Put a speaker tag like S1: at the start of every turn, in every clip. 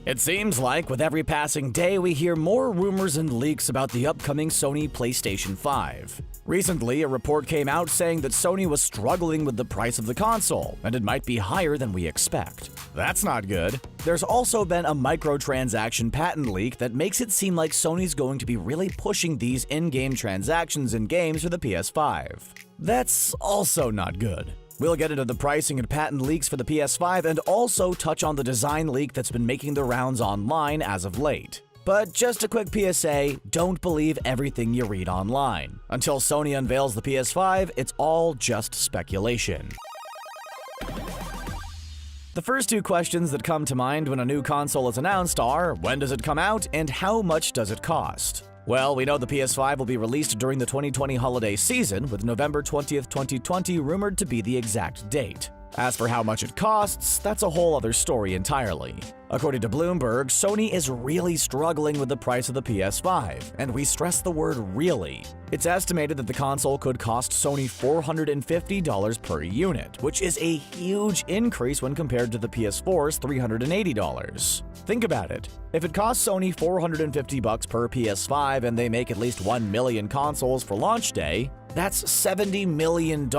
S1: It seems like with every passing day we hear more rumors and leaks about the upcoming Sony PlayStation 5. Recently, a report came out saying that Sony was struggling with the price of the console, and it might be higher than we expect. That's not good. There's also been a microtransaction patent leak that makes it seem like Sony's going to be really pushing these in-game transactions in games for the PS5. That's also not good. We'll get into the pricing and patent leaks for the PS5 and also touch on the design leak that's been making the rounds online as of late. But just a quick PSA, don't believe everything you read online. Until Sony unveils the PS5, it's all just speculation. The first two questions that come to mind when a new console is announced are, when does it come out and how much does it cost? Well, we know the PS5 will be released during the 2020 holiday season, with November 20th, 2020 rumored to be the exact date. As for how much it costs, that's a whole other story entirely. According to Bloomberg, Sony is really struggling with the price of the PS5, and we stress the word really. It's estimated that the console could cost Sony $450 per unit, which is a huge increase when compared to the PS4's $380. Think about it. If it costs Sony $450 per PS5 and they make at least 1 million consoles for launch day, that's $70 million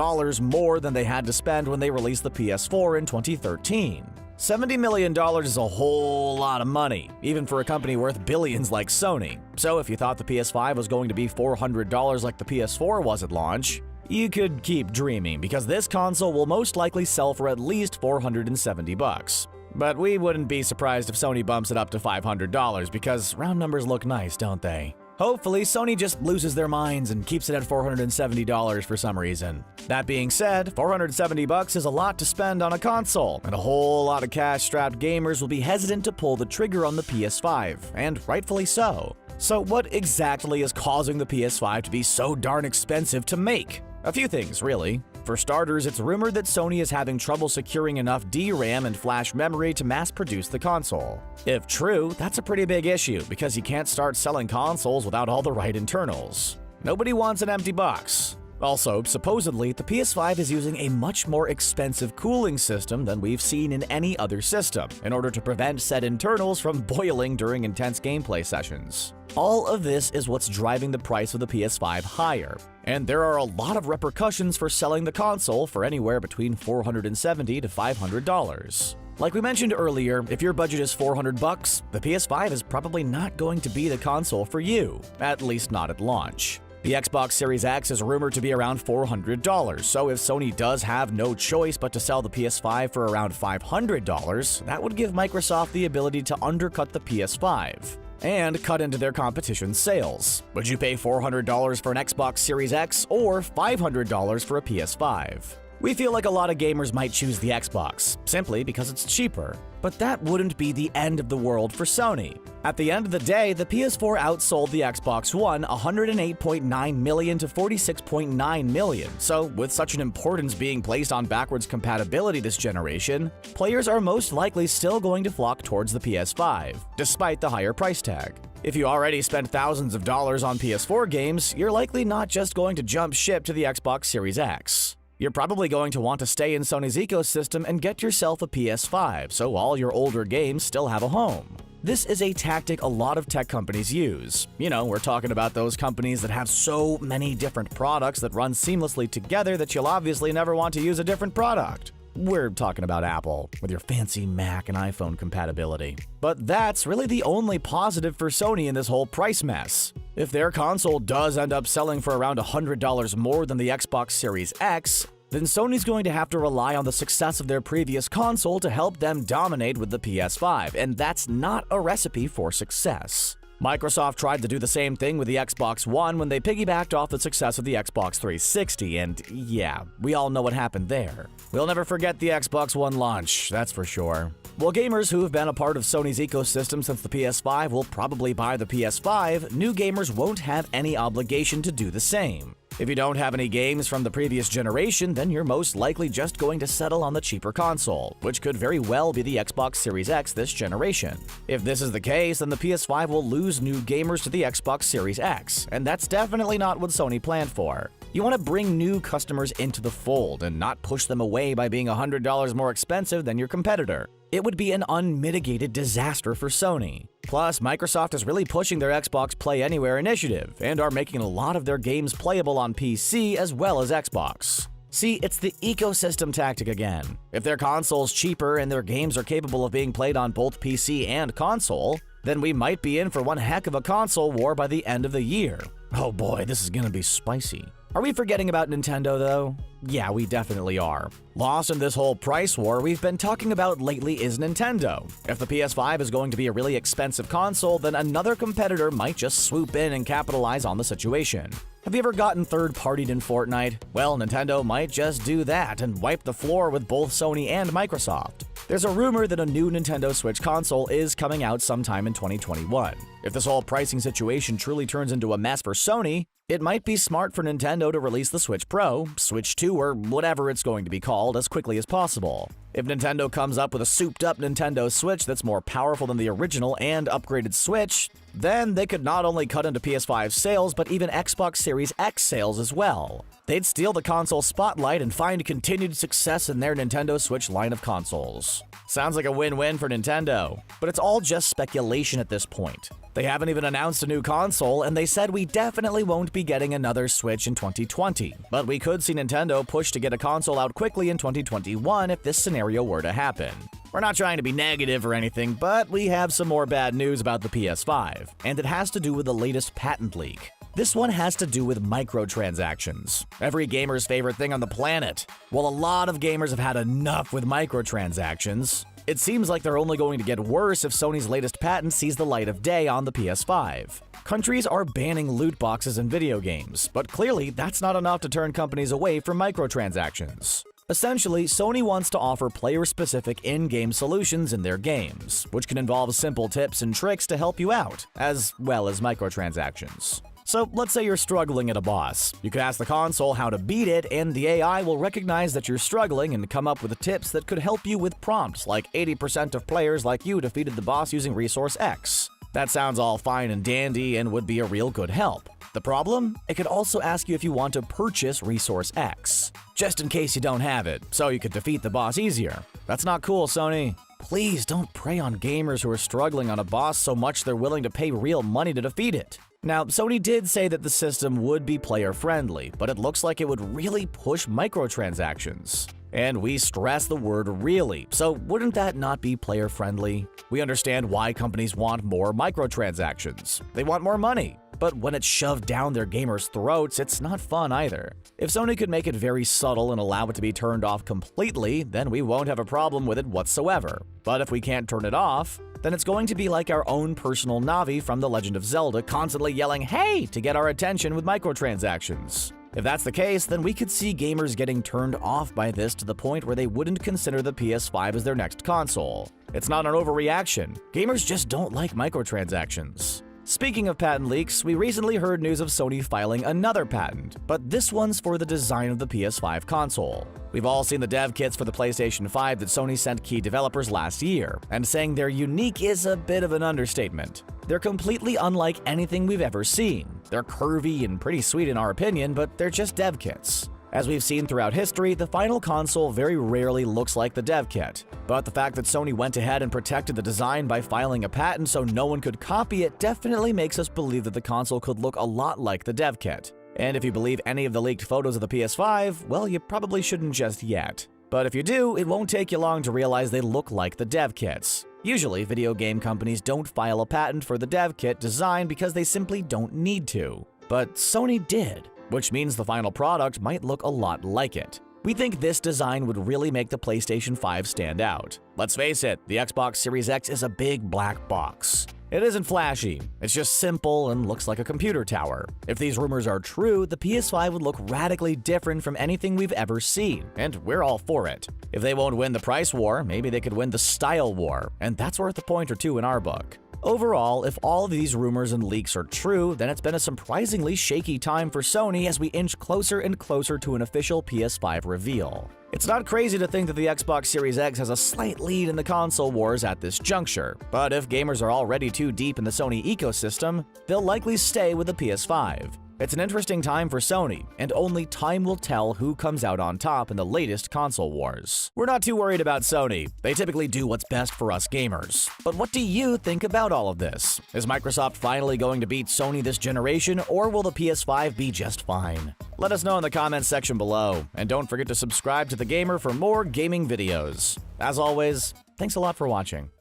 S1: more than they had to spend when they released the PS4 in 2013. $70 million is a whole lot of money, even for a company worth billions like Sony. So if you thought the PS5 was going to be $400 like the PS4 was at launch, you could keep dreaming, because this console will most likely sell for at least $470. But we wouldn't be surprised if Sony bumps it up to $500, because round numbers look nice, don't they? Hopefully, Sony just loses their minds and keeps it at $470 for some reason. That being said, $470 is a lot to spend on a console, and a whole lot of cash-strapped gamers will be hesitant to pull the trigger on the PS5, and rightfully so. So what exactly is causing the PS5 to be so darn expensive to make? A few things, really. For starters, it's rumored that Sony is having trouble securing enough DRAM and flash memory to mass-produce the console. If true, that's a pretty big issue, because you can't start selling consoles without all the right internals. Nobody wants an empty box. Also, supposedly, the PS5 is using a much more expensive cooling system than we've seen in any other system, in order to prevent said internals from boiling during intense gameplay sessions. All of this is what's driving the price of the PS5 higher, and there are a lot of repercussions for selling the console for anywhere between $470 to $500. Like we mentioned earlier, if your budget is $400, the PS5 is probably not going to be the console for you, at least not at launch. The Xbox Series X is rumored to be around $400, so if Sony does have no choice but to sell the PS5 for around $500, that would give Microsoft the ability to undercut the PS5 and cut into their competition's sales. Would you pay $400 for an Xbox Series X or $500 for a PS5? We feel like a lot of gamers might choose the Xbox, simply because it's cheaper. But that wouldn't be the end of the world for Sony. At the end of the day, the PS4 outsold the Xbox One 108.9 million to 46.9 million, so with such an importance being placed on backwards compatibility this generation, players are most likely still going to flock towards the PS5, despite the higher price tag. If you already spent thousands of dollars on PS4 games, you're likely not just going to jump ship to the Xbox Series X. You're probably going to want to stay in Sony's ecosystem and get yourself a PS5, so all your older games still have a home. This is a tactic a lot of tech companies use. You know, we're talking about those companies that have so many different products that run seamlessly together that you'll obviously never want to use a different product. We're talking about Apple, with your fancy Mac and iPhone compatibility. But that's really the only positive for Sony in this whole price mess. If their console does end up selling for around $100 more than the Xbox Series X, then Sony's going to have to rely on the success of their previous console to help them dominate with the PS5, and that's not a recipe for success. Microsoft tried to do the same thing with the Xbox One when they piggybacked off the success of the Xbox 360, and yeah, we all know what happened there. We'll never forget the Xbox One launch, that's for sure. While gamers who have been a part of Sony's ecosystem since the PS5 will probably buy the PS5, new gamers won't have any obligation to do the same. If you don't have any games from the previous generation, then you're most likely just going to settle on the cheaper console, which could very well be the Xbox Series X this generation. If this is the case, then the PS5 will lose new gamers to the Xbox Series X, and that's definitely not what Sony planned for. You want to bring new customers into the fold and not push them away by being $100 more expensive than your competitor. it would be an unmitigated disaster for Sony. Plus, Microsoft is really pushing their Xbox Play Anywhere initiative and are making a lot of their games playable on PC as well as Xbox. See, it's the ecosystem tactic again. If their console's cheaper and their games are capable of being played on both PC and console, then we might be in for one heck of a console war by the end of the year. Oh boy, this is gonna be spicy. Are we forgetting about Nintendo though? Yeah, we definitely are. Lost in this whole price war we've been talking about lately is Nintendo. If the PS5 is going to be a really expensive console, then another competitor might just swoop in and capitalize on the situation. Have you ever gotten third-partied in Fortnite? Well, Nintendo might just do that and wipe the floor with both Sony and Microsoft. There's a rumor that a new Nintendo Switch console is coming out sometime in 2021. If this whole pricing situation truly turns into a mess for Sony, it might be smart for Nintendo to release the Switch Pro, Switch 2, or whatever it's going to be called as quickly as possible. If Nintendo comes up with a souped-up Nintendo Switch that's more powerful than the original and upgraded Switch, then they could not only cut into PS5 sales, but even Xbox Series X sales as well. They'd steal the console spotlight and find continued success in their Nintendo Switch line of consoles. Sounds like a win-win for Nintendo, but it's all just speculation at this point. They haven't even announced a new console, and they said we definitely won't be getting another Switch in 2020. But we could see Nintendo push to get a console out quickly in 2021 if this scenario were to happen. We're not trying to be negative or anything, but we have some more bad news about the PS5, and it has to do with the latest patent leak. This one has to do with microtransactions, every gamer's favorite thing on the planet. Well, a lot of gamers have had enough with microtransactions. It seems like they're only going to get worse if Sony's latest patent sees the light of day on the PS5. Countries are banning loot boxes in video games, but clearly that's not enough to turn companies away from microtransactions. Essentially, Sony wants to offer player-specific in-game solutions in their games, which can involve simple tips and tricks to help you out, as well as microtransactions. So let's say you're struggling at a boss. You could ask the console how to beat it, and the AI will recognize that you're struggling and come up with tips that could help you with prompts like 80% of players like you defeated the boss using Resource X. That sounds all fine and dandy and would be a real good help. The problem? It could also ask you if you want to purchase Resource X, just in case you don't have it, so you could defeat the boss easier. That's not cool, Sony. Please don't prey on gamers who are struggling on a boss so much they're willing to pay real money to defeat it. Now, Sony did say that the system would be player-friendly, but it looks like it would really push microtransactions. And we stress the word really, so wouldn't that not be player-friendly? We understand why companies want more microtransactions. They want more money. But when it's shoved down their gamers' throats, it's not fun either. If Sony could make it very subtle and allow it to be turned off completely, then we won't have a problem with it whatsoever. But if we can't turn it off, then it's going to be like our own personal Navi from The Legend of Zelda constantly yelling, "Hey!" to get our attention with microtransactions. If that's the case, then we could see gamers getting turned off by this to the point where they wouldn't consider the PS5 as their next console. It's not an overreaction. Gamers just don't like microtransactions. Speaking of patent leaks, we recently heard news of Sony filing another patent, but this one's for the design of the PS5 console. We've all seen the dev kits for the PlayStation 5 that Sony sent key developers last year, and saying they're unique is a bit of an understatement. They're completely unlike anything we've ever seen. They're curvy and pretty sweet in our opinion, but they're just dev kits. As we've seen throughout history, the final console very rarely looks like the dev kit. But the fact that Sony went ahead and protected the design by filing a patent so no one could copy it definitely makes us believe that the console could look a lot like the dev kit. And if you believe any of the leaked photos of the PS5, well, you probably shouldn't just yet. But if you do, it won't take you long to realize they look like the dev kits. Usually, video game companies don't file a patent for the dev kit design because they simply don't need to. But Sony did, which means the final product might look a lot like it. We think this design would really make the PlayStation 5 stand out. Let's face it, the Xbox Series X is a big black box. It isn't flashy, it's just simple and looks like a computer tower. If these rumors are true, the PS5 would look radically different from anything we've ever seen, and we're all for it. If they won't win the price war, maybe they could win the style war, and that's worth a point or two in our book. Overall, if all of these rumors and leaks are true, then it's been a surprisingly shaky time for Sony as we inch closer and closer to an official PS5 reveal. It's not crazy to think that the Xbox Series X has a slight lead in the console wars at this juncture, but if gamers are already too deep in the Sony ecosystem, they'll likely stay with the PS5. It's an interesting time for Sony, and only time will tell who comes out on top in the latest console wars. We're not too worried about Sony. They typically do what's best for us gamers. But what do you think about all of this? Is Microsoft finally going to beat Sony this generation, or will the PS5 be just fine? Let us know in the comments section below, and don't forget to subscribe to The Gamer for more gaming videos. As always, thanks a lot for watching.